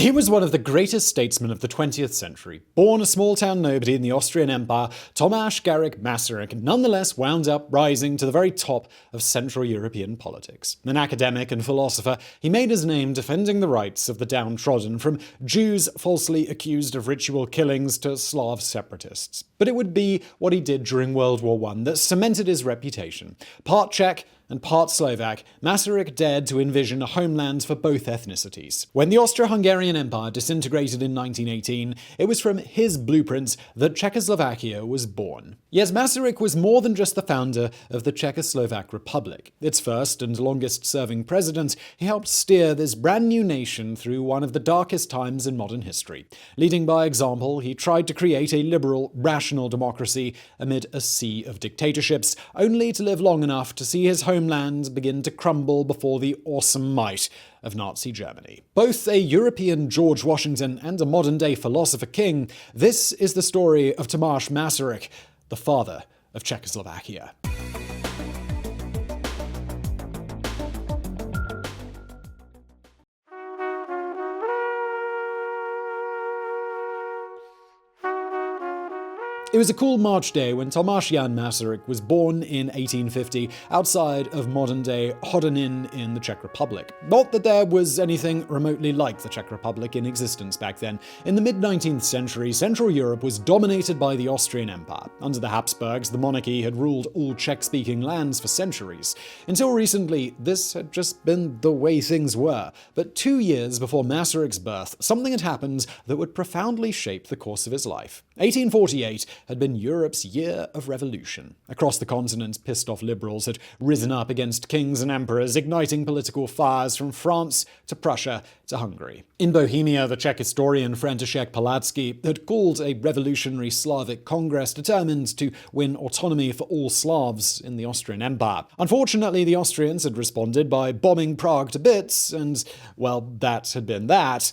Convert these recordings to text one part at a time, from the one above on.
He was one of the greatest statesmen of the 20th century. Born a small-town nobody in the Austrian Empire, Tomáš Masaryk nonetheless wound up rising to the very top of Central European politics. An academic and philosopher, he made his name defending the rights of the downtrodden, from Jews falsely accused of ritual killings to Slav separatists. But it would be what he did during World War I that cemented his reputation. Part Czech and part Slovak, Masaryk dared to envision a homeland for both ethnicities. When the Austro-Hungarian Empire disintegrated in 1918, it was from his blueprints that Czechoslovakia was born. Yet Masaryk was more than just the founder of the Czechoslovak Republic. Its first and longest-serving president, he helped steer this brand new nation through one of the darkest times in modern history. Leading by example, he tried to create a liberal, rational democracy amid a sea of dictatorships, only to live long enough to see his homeland begin to crumble before the awesome might of Nazi Germany. Both a European George Washington and a modern-day philosopher king, this is the story of Tomáš Masaryk, the father of Czechoslovakia. It was a cool March day when Tomáš Jan Masaryk was born in 1850 outside of modern-day Hodonín in the Czech Republic. Not that there was anything remotely like the Czech Republic in existence back then. In the mid-19th century, Central Europe was dominated by the Austrian Empire. Under the Habsburgs, the monarchy had ruled all Czech-speaking lands for centuries. Until recently, this had just been the way things were. But 2 years before Masaryk's birth, something had happened that would profoundly shape the course of his life. 1848 had been Europe's year of revolution. Across the continent, pissed-off liberals had risen up against kings and emperors, igniting political fires from France to Prussia to Hungary. In Bohemia, the Czech historian František Palacký had called a revolutionary Slavic Congress determined to win autonomy for all Slavs in the Austrian Empire. Unfortunately, the Austrians had responded by bombing Prague to bits, and, well, that had been that.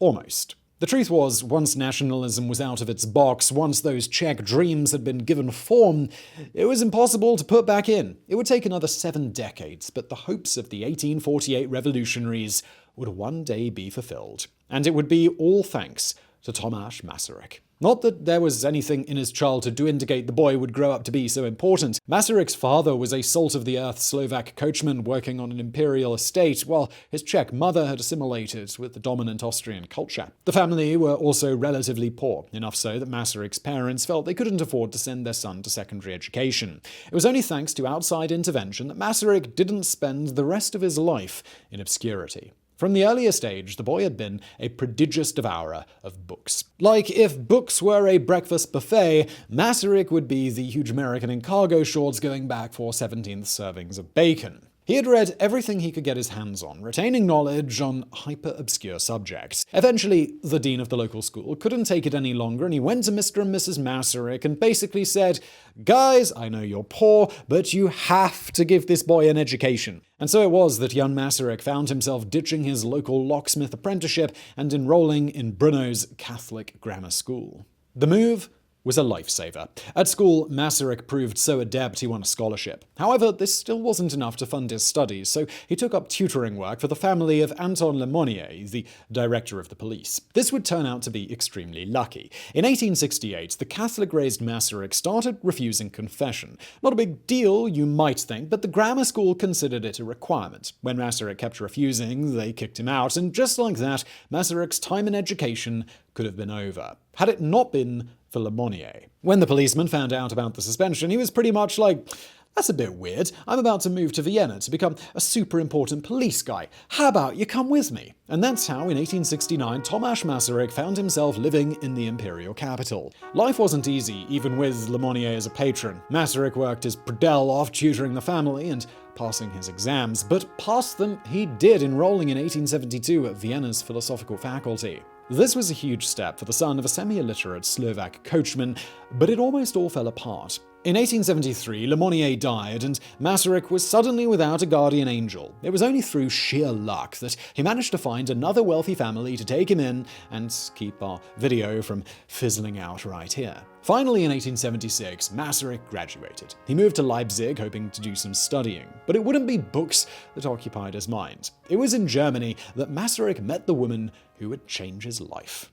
Almost. The truth was, once nationalism was out of its box, once those Czech dreams had been given form, it was impossible to put back in. It would take another 7 decades, but the hopes of the 1848 revolutionaries would one day be fulfilled. And it would be all thanks to Tomáš Masaryk. Not that there was anything in his childhood to indicate the boy would grow up to be so important. Masaryk's father was a salt-of-the-earth Slovak coachman working on an imperial estate, while his Czech mother had assimilated with the dominant Austrian culture. The family were also relatively poor, enough so that Masaryk's parents felt they couldn't afford to send their son to secondary education. It was only thanks to outside intervention that Masaryk didn't spend the rest of his life in obscurity. From the earliest age, the boy had been a prodigious devourer of books. Like, if books were a breakfast buffet, Masaryk would be the huge American in cargo shorts going back for 17th servings of bacon. He had read everything he could get his hands on, retaining knowledge on hyper-obscure subjects. Eventually, the dean of the local school couldn't take it any longer, and he went to Mr. and Mrs. Masaryk and basically said, "Guys, I know you're poor, but you have to give this boy an education." And so it was that young Masaryk found himself ditching his local locksmith apprenticeship and enrolling in Brno's Catholic grammar school. The move was a lifesaver. At school, Masaryk proved so adept he won a scholarship. However, this still wasn't enough to fund his studies, so he took up tutoring work for the family of Anton Lemonnier, the director of the police. This would turn out to be extremely lucky. In 1868, the Catholic-raised Masaryk started refusing confession. Not a big deal, you might think, but the grammar school considered it a requirement. When Masaryk kept refusing, they kicked him out, and just like that, Masaryk's time in education could have been over, had it not been for Lemonnier. When the policeman found out about the suspension, he was pretty much like, "That's a bit weird. I'm about to move to Vienna to become a super important police guy. How about you come with me?" And that's how, in 1869, Tomáš Masaryk found himself living in the imperial capital. Life wasn't easy, even with Lemonnier as a patron. Masaryk worked his Prdel off tutoring the family and passing his exams, but pass them he did, enrolling in 1872 at Vienna's philosophical faculty. This was a huge step for the son of a semi-illiterate Slovak coachman, but it almost all fell apart. In 1873, Lemonnier died, and Masaryk was suddenly without a guardian angel. It was only through sheer luck that he managed to find another wealthy family to take him in and keep our video from fizzling out right here. Finally, in 1876, Masaryk graduated. He moved to Leipzig, hoping to do some studying. But it wouldn't be books that occupied his mind. It was in Germany that Masaryk met the woman who would change his life.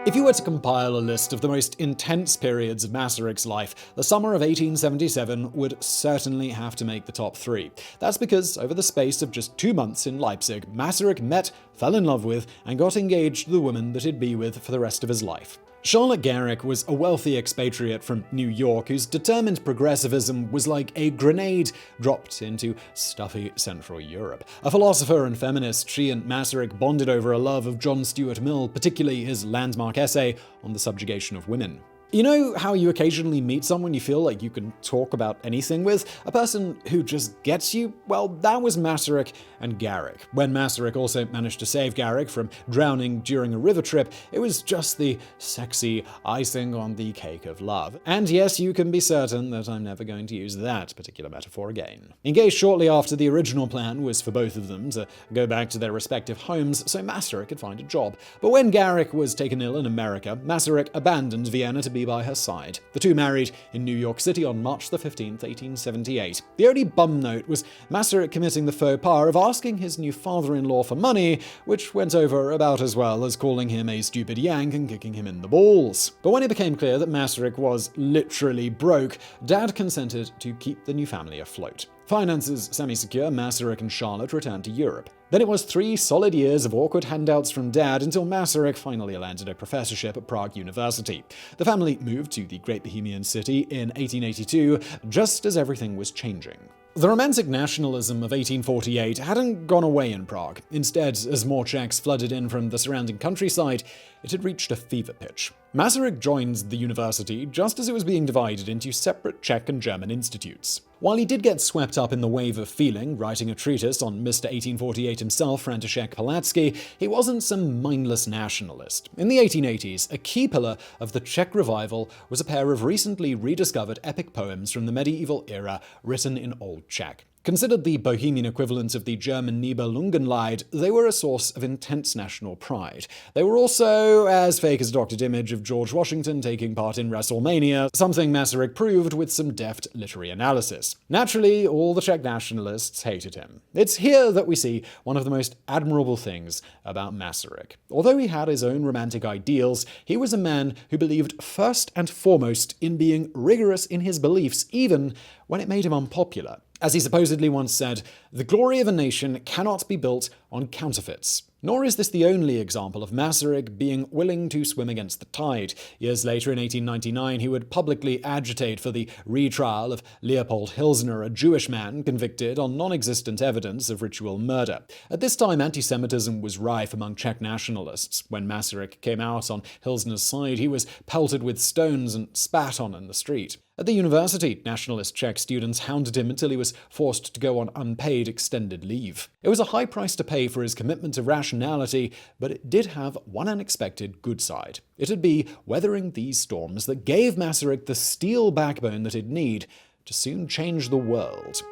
If you were to compile a list of the most intense periods of Masaryk's life, the summer of 1877 would certainly have to make the top 3. That's because, over the space of just 2 months in Leipzig, Masaryk met, fell in love with, and got engaged to the woman that he'd be with for the rest of his life. Charlotte Garrick was a wealthy expatriate from New York whose determined progressivism was like a grenade dropped into stuffy Central Europe. A philosopher and feminist, she and Masaryk bonded over a love of John Stuart Mill, particularly his landmark essay on the subjugation of women. You know how you occasionally meet someone you feel like you can talk about anything with? A person who just gets you? Well, that was Masaryk and Garrick. When Masaryk also managed to save Garrick from drowning during a river trip, it was just the sexy icing on the cake of love. And yes, you can be certain that I'm never going to use that particular metaphor again. Engaged shortly after, the original plan was for both of them to go back to their respective homes so Masaryk could find a job. But when Garrick was taken ill in America, Masaryk abandoned Vienna to be by her side. The two married in New York City on March 15, 1878. The only bum note was Masaryk committing the faux pas of asking his new father-in-law for money, which went over about as well as calling him a stupid yank and kicking him in the balls. But when it became clear that Masaryk was literally broke, Dad consented to keep the new family afloat. Finances semi-secure, Masaryk and Charlotte returned to Europe. Then it was 3 solid years of awkward handouts from Dad until Masaryk finally landed a professorship at Prague University. The family moved to the great Bohemian city in 1882, just as everything was changing. The romantic nationalism of 1848 hadn't gone away in Prague. Instead, as more Czechs flooded in from the surrounding countryside, it had reached a fever pitch. Masaryk joined the university just as it was being divided into separate Czech and German institutes. While he did get swept up in the wave of feeling, writing a treatise on Mr. 1848 himself, František Palacký, he wasn't some mindless nationalist. In the 1880s, a key pillar of the Czech revival was a pair of recently rediscovered epic poems from the medieval era written in Old Czech. Considered the Bohemian equivalent of the German Nibelungenlied, they were a source of intense national pride. They were also as fake as a doctored image of George Washington taking part in WrestleMania, something Masaryk proved with some deft literary analysis. Naturally, all the Czech nationalists hated him. It's here that we see one of the most admirable things about Masaryk. Although he had his own romantic ideals, he was a man who believed first and foremost in being rigorous in his beliefs, even when it made him unpopular. As he supposedly once said, "The glory of a nation cannot be built on counterfeits." Nor is this the only example of Masaryk being willing to swim against the tide. Years later, in 1899, he would publicly agitate for the retrial of Leopold Hilsner, a Jewish man convicted on non-existent evidence of ritual murder. At this time, anti-Semitism was rife among Czech nationalists. When Masaryk came out on Hilsner's side, he was pelted with stones and spat on in the street. At the university, nationalist Czech students hounded him until he was forced to go on unpaid extended leave. It was a high price to pay for his commitment to rationality, but it did have one unexpected good side. It'd be weathering these storms that gave Masaryk the steel backbone that he'd need to soon change the world.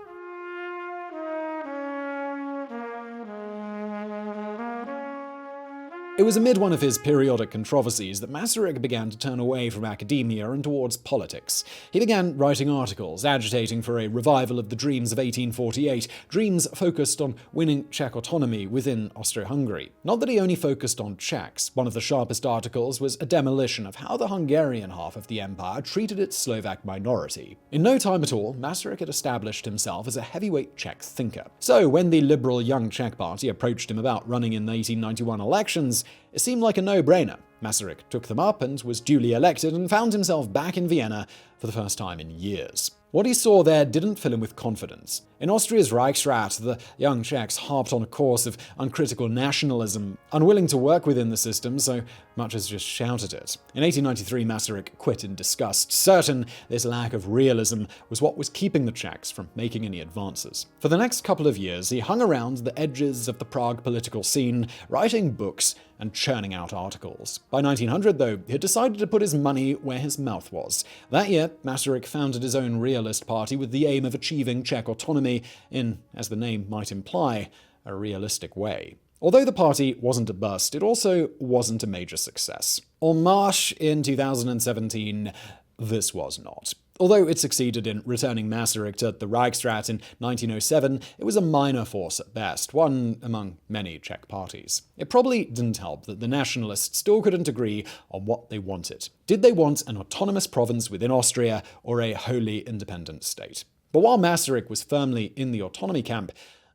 It was amid one of his periodic controversies that Masaryk began to turn away from academia and towards politics. He began writing articles, agitating for a revival of the dreams of 1848, dreams focused on winning Czech autonomy within Austro-Hungary. Not that he only focused on Czechs. One of the sharpest articles was a demolition of how the Hungarian half of the empire treated its Slovak minority. In no time at all, Masaryk had established himself as a heavyweight Czech thinker. So when the liberal Young Czech Party approached him about running in the 1891 elections, it seemed like a no-brainer. Masaryk took them up and was duly elected and found himself back in Vienna for the first time in years. What he saw there didn't fill him with confidence. In Austria's Reichsrat, the young Czechs harped on a course of uncritical nationalism, unwilling to work within the system so much as just shout at it. In 1893, Masaryk quit in disgust, certain this lack of realism was what was keeping the Czechs from making any advances. For the next couple of years, he hung around the edges of the Prague political scene, writing books and churning out articles. By 1900, though, he had decided to put his money where his mouth was. That year, Masaryk founded his own realist party with the aim of achieving Czech autonomy in, as the name might imply, a realistic way. Although the party wasn't a bust, it also wasn't a major success. En Marche in 2017, this was not. Although it succeeded in returning Masaryk to the Reichsrat in 1907, it was a minor force at best, one among many Czech parties. It probably didn't help that the nationalists still couldn't agree on what they wanted. Did they want an autonomous province within Austria or a wholly independent state? But while Masaryk was firmly in the autonomy camp,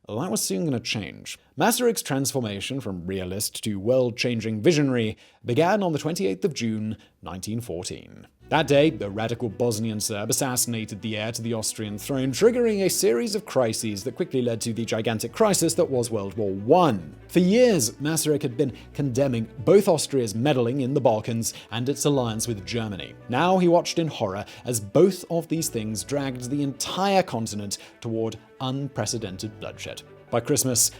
that was soon going to change. Masaryk's transformation from realist to world-changing visionary began on the 28th of June, 1914. That day, the radical Bosnian Serb assassinated the heir to the Austrian throne, triggering a series of crises that quickly led to the gigantic crisis that was World War I. For years, Masaryk had been condemning both Austria's meddling in the Balkans and its alliance with Germany. Now he watched in horror as both of these things dragged the entire continent toward unprecedented bloodshed. By Christmas,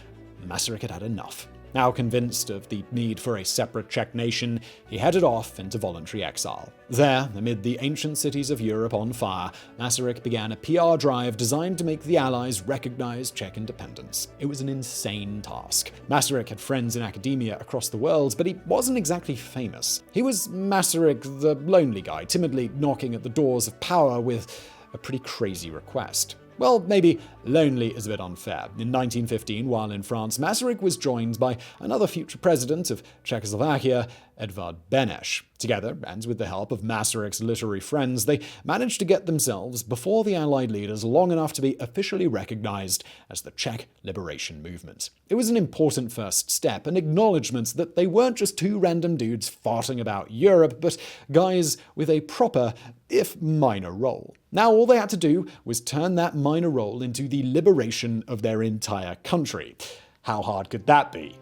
Masaryk had had enough. Now convinced of the need for a separate Czech nation, he headed off into voluntary exile. There, amid the ancient cities of Europe on fire, Masaryk began a PR drive designed to make the Allies recognize Czech independence. It was an insane task. Masaryk had friends in academia across the world, but he wasn't exactly famous. He was Masaryk, the lonely guy, timidly knocking at the doors of power with a pretty crazy request. Well, maybe lonely is a bit unfair. In 1915, while in France, Masaryk was joined by another future president of Czechoslovakia, Edvard Beneš. Together, and with the help of Masaryk's literary friends, they managed to get themselves before the Allied leaders long enough to be officially recognized as the Czech Liberation Movement. It was an important first step, an acknowledgement that they weren't just two random dudes farting about Europe, but guys with a proper, if minor, role. Now all they had to do was turn that minor role into the liberation of their entire country. How hard could that be?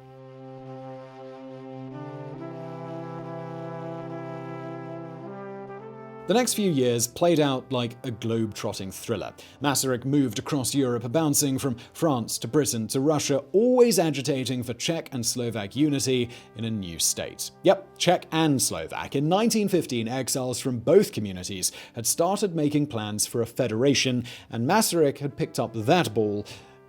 The next few years played out like a globe-trotting thriller. Masaryk moved across Europe, bouncing from France to Britain to Russia, always agitating for Czech and Slovak unity in a new state. Yep, Czech and Slovak. In 1915, exiles from both communities had started making plans for a federation, and Masaryk had picked up that ball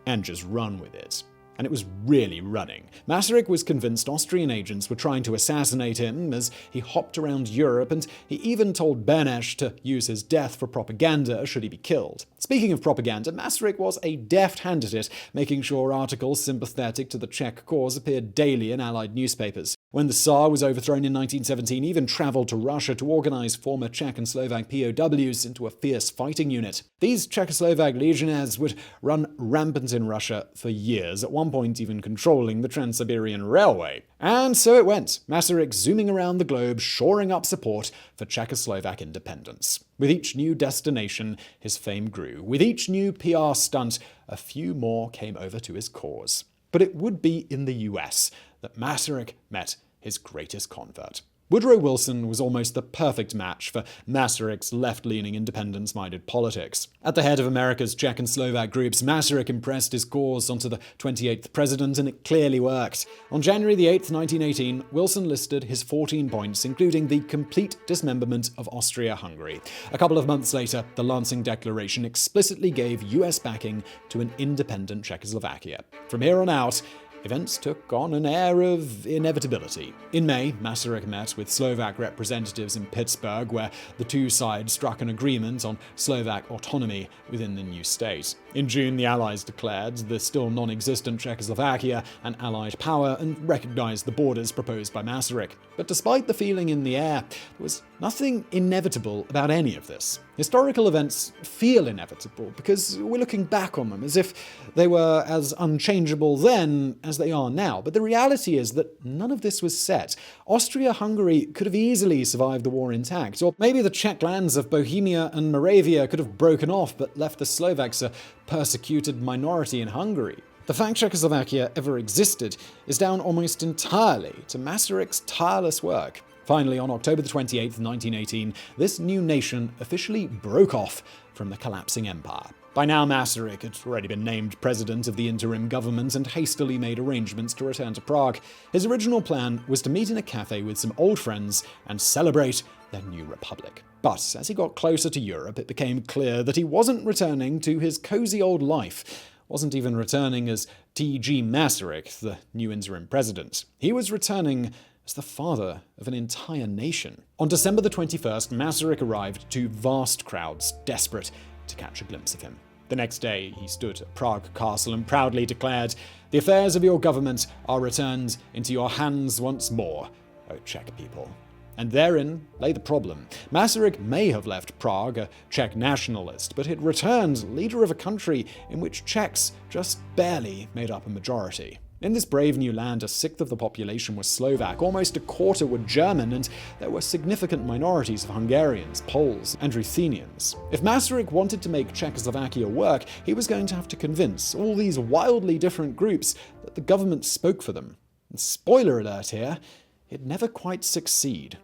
and just run with it. And it was really running. Masaryk was convinced Austrian agents were trying to assassinate him as he hopped around Europe, and he even told Beneš to use his death for propaganda should he be killed. Speaking of propaganda, Masaryk was a deft hand at it, making sure articles sympathetic to the Czech cause appeared daily in Allied newspapers. When the Tsar was overthrown in 1917, he even traveled to Russia to organize former Czech and Slovak POWs into a fierce fighting unit. These Czechoslovak legionnaires would run rampant in Russia for years, at one point even controlling the Trans-Siberian Railway. And so it went, Masaryk zooming around the globe, shoring up support for Czechoslovak independence. With each new destination, his fame grew. With each new PR stunt, a few more came over to his cause. But it would be in the US that Masaryk met his greatest convert. Woodrow Wilson was almost the perfect match for Masaryk's left-leaning, independence-minded politics. At the head of America's Czech and Slovak groups, Masaryk impressed his cause onto the 28th president, and it clearly worked. On January the 8th, 1918, Wilson listed his 14 points, including the complete dismemberment of Austria-Hungary. A couple of months later, the Lansing Declaration explicitly gave US backing to an independent Czechoslovakia. From here on out, events took on an air of inevitability. In May, Masaryk met with Slovak representatives in Pittsburgh, where the two sides struck an agreement on Slovak autonomy within the new state. In June, the Allies declared the still non-existent Czechoslovakia an Allied power and recognized the borders proposed by Masaryk. But despite the feeling in the air, there was nothing inevitable about any of this. Historical events feel inevitable because we're looking back on them as if they were as unchangeable then as they are now. But the reality is that none of this was set. Austria-Hungary could have easily survived the war intact, or maybe the Czech lands of Bohemia and Moravia could have broken off but left the Slovaks a persecuted minority in Hungary. The fact Czechoslovakia ever existed is down almost entirely to Masaryk's tireless work. Finally, on October 28, 1918, this new nation officially broke off from the collapsing empire. By now, Masaryk had already been named president of the interim government and hastily made arrangements to return to Prague. His original plan was to meet in a cafe with some old friends and celebrate their new republic. But as he got closer to Europe, it became clear that he wasn't returning to his cozy old life. Wasn't even returning as T.G. Masaryk, the new interim president. He was returning as the father of an entire nation. On December the 21st, Masaryk arrived to vast crowds, desperate to catch a glimpse of him. The next day, he stood at Prague Castle and proudly declared, "The affairs of your government are returned into your hands once more, O Czech people." And therein lay the problem. Masaryk may have left Prague a Czech nationalist, but had returned leader of a country in which Czechs just barely made up a majority. In this brave new land, a sixth of the population was Slovak, almost a quarter were German, and there were significant minorities of Hungarians, Poles, and Ruthenians. If Masaryk wanted to make Czechoslovakia work, he was going to have to convince all these wildly different groups that the government spoke for them. And spoiler alert here, he'd never quite succeed.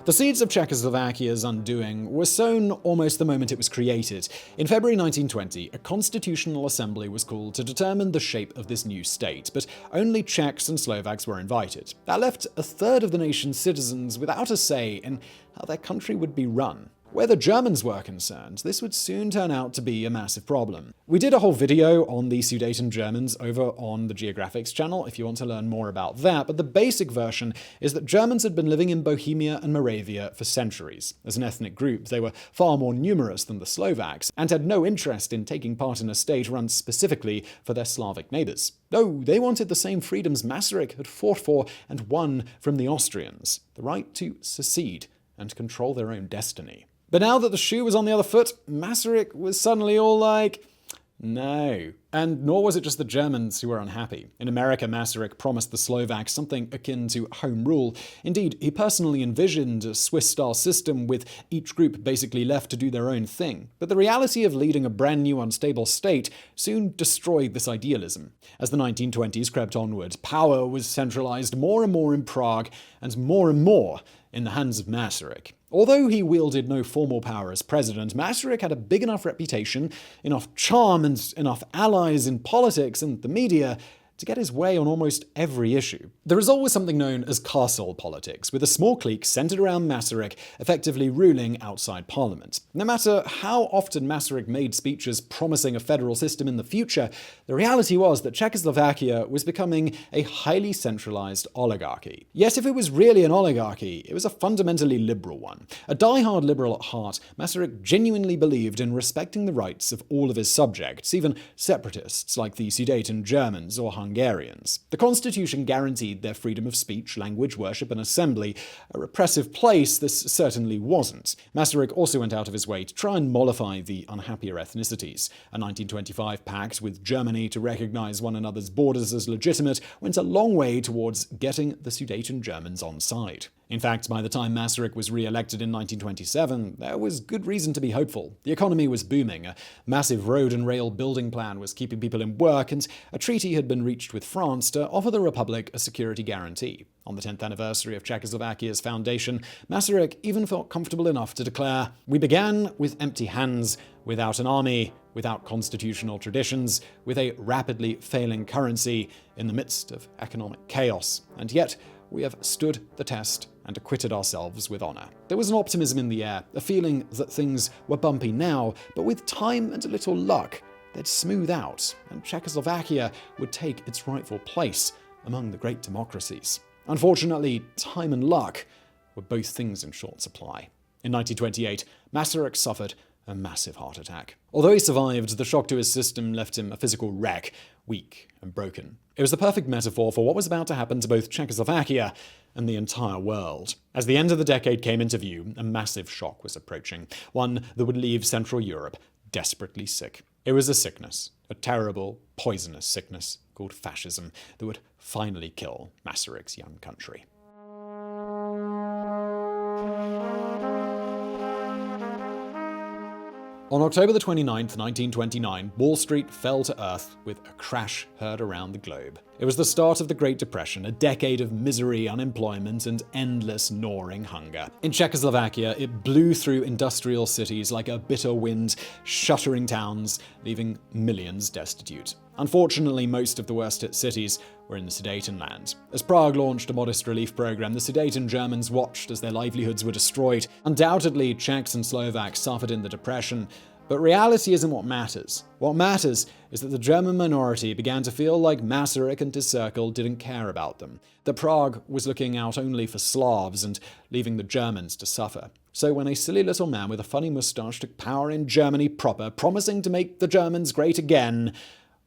The seeds of Czechoslovakia's undoing were sown almost the moment it was created. In February 1920, a constitutional assembly was called to determine the shape of this new state, but only Czechs and Slovaks were invited. That left a third of the nation's citizens without a say in how their country would be run. Where the Germans were concerned, this would soon turn out to be a massive problem. We did a whole video on the Sudeten Germans over on the Geographics channel if you want to learn more about that, but the basic version is that Germans had been living in Bohemia and Moravia for centuries. As an ethnic group, they were far more numerous than the Slovaks, and had no interest in taking part in a state run specifically for their Slavic neighbors. No, they wanted the same freedoms Masaryk had fought for and won from the Austrians, the right to secede and control their own destiny. But now that the shoe was on the other foot, Masaryk was suddenly all like, no. And nor was it just the Germans who were unhappy. In America, Masaryk promised the Slovaks something akin to home rule. Indeed, he personally envisioned a Swiss-style system with each group basically left to do their own thing. But the reality of leading a brand new unstable state soon destroyed this idealism. As the 1920s crept onward, power was centralized more and more in Prague and more in the hands of Masaryk. Although he wielded no formal power as president, Masaryk had a big enough reputation, enough charm, and enough allies in politics and the media to get his way on almost every issue. There is always something known as castle politics, with a small clique centered around Masaryk effectively ruling outside parliament. No matter how often Masaryk made speeches promising a federal system in the future, the reality was that Czechoslovakia was becoming a highly centralized oligarchy. Yet if it was really an oligarchy, it was a fundamentally liberal one. A die-hard liberal at heart, Masaryk genuinely believed in respecting the rights of all of his subjects, even separatists like the Sudeten Germans or Hungarians. The constitution guaranteed their freedom of speech, language, worship, and assembly. A repressive place this certainly wasn't. Masaryk also went out of his way to try and mollify the unhappier ethnicities. A 1925 pact with Germany to recognize one another's borders as legitimate went a long way towards getting the Sudeten Germans on side. In fact, by the time Masaryk was re-elected in 1927, there was good reason to be hopeful. The economy was booming, a massive road and rail building plan was keeping people in work, and a treaty had been reached with France to offer the Republic a security guarantee. On the 10th anniversary of Czechoslovakia's foundation, Masaryk even felt comfortable enough to declare, "We began with empty hands, without an army, without constitutional traditions, with a rapidly failing currency, in the midst of economic chaos, and yet we have stood the test and acquitted ourselves with honor." There was an optimism in the air, a feeling that things were bumpy now, but with time and a little luck, they'd smooth out, and Czechoslovakia would take its rightful place among the great democracies. Unfortunately, time and luck were both things in short supply. In 1928, Masaryk suffered a massive heart attack. Although he survived, the shock to his system left him a physical wreck, weak and broken. It was the perfect metaphor for what was about to happen to both Czechoslovakia and the entire world. As the end of the decade came into view, a massive shock was approaching, one that would leave Central Europe desperately sick. It was a sickness, a terrible, poisonous sickness called fascism that would finally kill Masaryk's young country. On October 29, 1929, Wall Street fell to earth with a crash heard around the globe. It was the start of the Great Depression, a decade of misery, unemployment, and endless gnawing hunger. In Czechoslovakia, it blew through industrial cities like a bitter wind, shuttering towns, leaving millions destitute. Unfortunately, most of the worst-hit cities were in the Sudetenland. As Prague launched a modest relief program, the Sudeten Germans watched as their livelihoods were destroyed. Undoubtedly, Czechs and Slovaks suffered in the Depression, But reality isn't what matters. What matters is that the German minority began to feel like Masaryk and his circle didn't care about them, that Prague was looking out only for Slavs and leaving the Germans to suffer. So when a silly little man with a funny moustache took power in Germany proper, promising to make the Germans great again,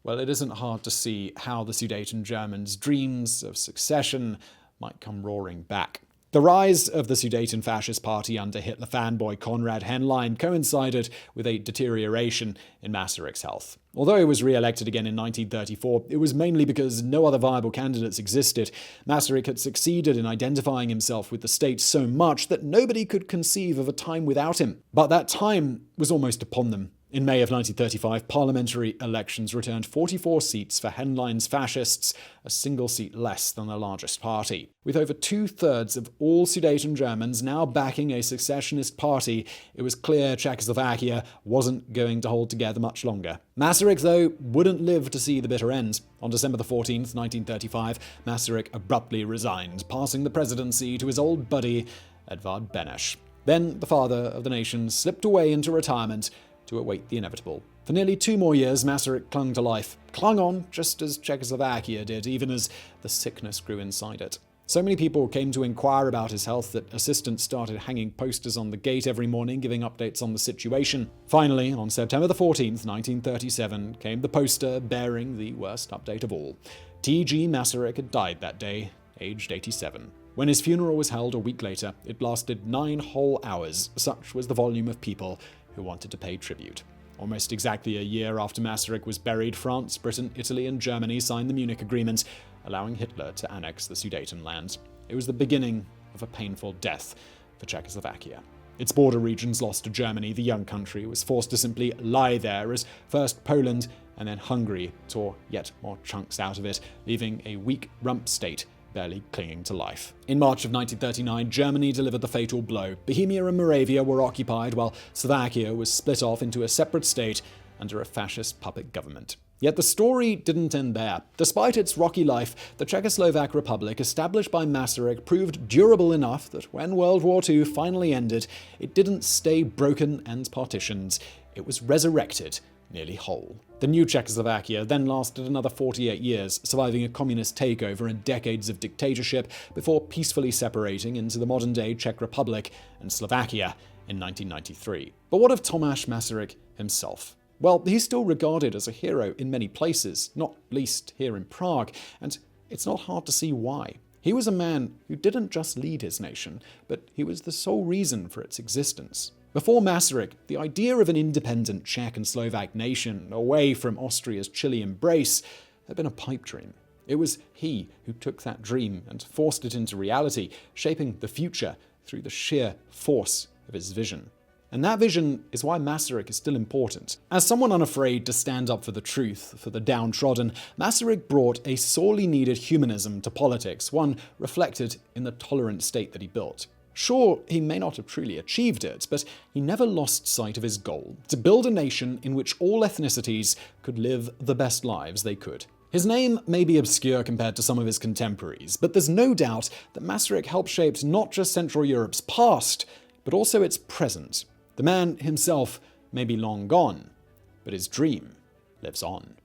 well, it isn't hard to see how the Sudeten Germans' dreams of succession might come roaring back. The rise of the Sudeten Fascist Party under Hitler fanboy Konrad Henlein coincided with a deterioration in Masaryk's health. Although he was re-elected again in 1934, it was mainly because no other viable candidates existed. Masaryk had succeeded in identifying himself with the state so much that nobody could conceive of a time without him. But that time was almost upon them. In May of 1935, parliamentary elections returned 44 seats for Henlein's fascists, a single seat less than the largest party. With over 2/3 of all Sudeten Germans now backing a secessionist party, it was clear Czechoslovakia wasn't going to hold together much longer. Masaryk, though, wouldn't live to see the bitter end. On December 14th, 1935, Masaryk abruptly resigned, passing the presidency to his old buddy, Edvard Beneš. Then the father of the nation slipped away into retirement to await the inevitable. For nearly 2 more years, Masaryk clung to life, clung on just as Czechoslovakia did, even as the sickness grew inside it. So many people came to inquire about his health that assistants started hanging posters on the gate every morning giving updates on the situation. Finally, on September 14th, 1937, came the poster bearing the worst update of all. T.G. Masaryk had died that day, aged 87. When his funeral was held a week later, it lasted 9 whole hours. Such was the volume of people who wanted to pay tribute. Almost exactly a year after Masaryk was buried, France, Britain, Italy, and Germany signed the Munich Agreement, allowing Hitler to annex the Sudetenland. It was the beginning of a painful death for Czechoslovakia. Its border regions lost to Germany, the young country was forced to simply lie there as first Poland and then Hungary tore yet more chunks out of it, leaving a weak rump state barely clinging to life. In March of 1939, Germany delivered the fatal blow. Bohemia and Moravia were occupied, while Slovakia was split off into a separate state under a fascist puppet government. Yet the story didn't end there. Despite its rocky life, the Czechoslovak Republic, established by Masaryk, proved durable enough that when World War II finally ended, it didn't stay broken and partitioned. It was resurrected, nearly whole. The new Czechoslovakia then lasted another 48 years, surviving a communist takeover and decades of dictatorship before peacefully separating into the modern-day Czech Republic and Slovakia in 1993. But what of Tomáš Masaryk himself? Well, he's still regarded as a hero in many places, not least here in Prague, and it's not hard to see why. He was a man who didn't just lead his nation, but he was the sole reason for its existence. Before Masaryk, the idea of an independent Czech and Slovak nation away from Austria's chilly embrace had been a pipe dream. It was he who took that dream and forced it into reality, shaping the future through the sheer force of his vision. And that vision is why Masaryk is still important. As someone unafraid to stand up for the truth, for the downtrodden, Masaryk brought a sorely needed humanism to politics, one reflected in the tolerant state that he built. Sure, he may not have truly achieved it, but he never lost sight of his goal, to build a nation in which all ethnicities could live the best lives they could. His name may be obscure compared to some of his contemporaries, but there's no doubt that Masaryk helped shape not just Central Europe's past, but also its present. The man himself may be long gone, but his dream lives on.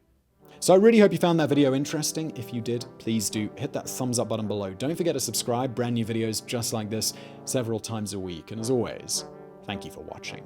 So I really hope you found that video interesting. If you did, please do hit that thumbs up button below. Don't forget to subscribe, brand new videos just like this several times a week. And as always, thank you for watching.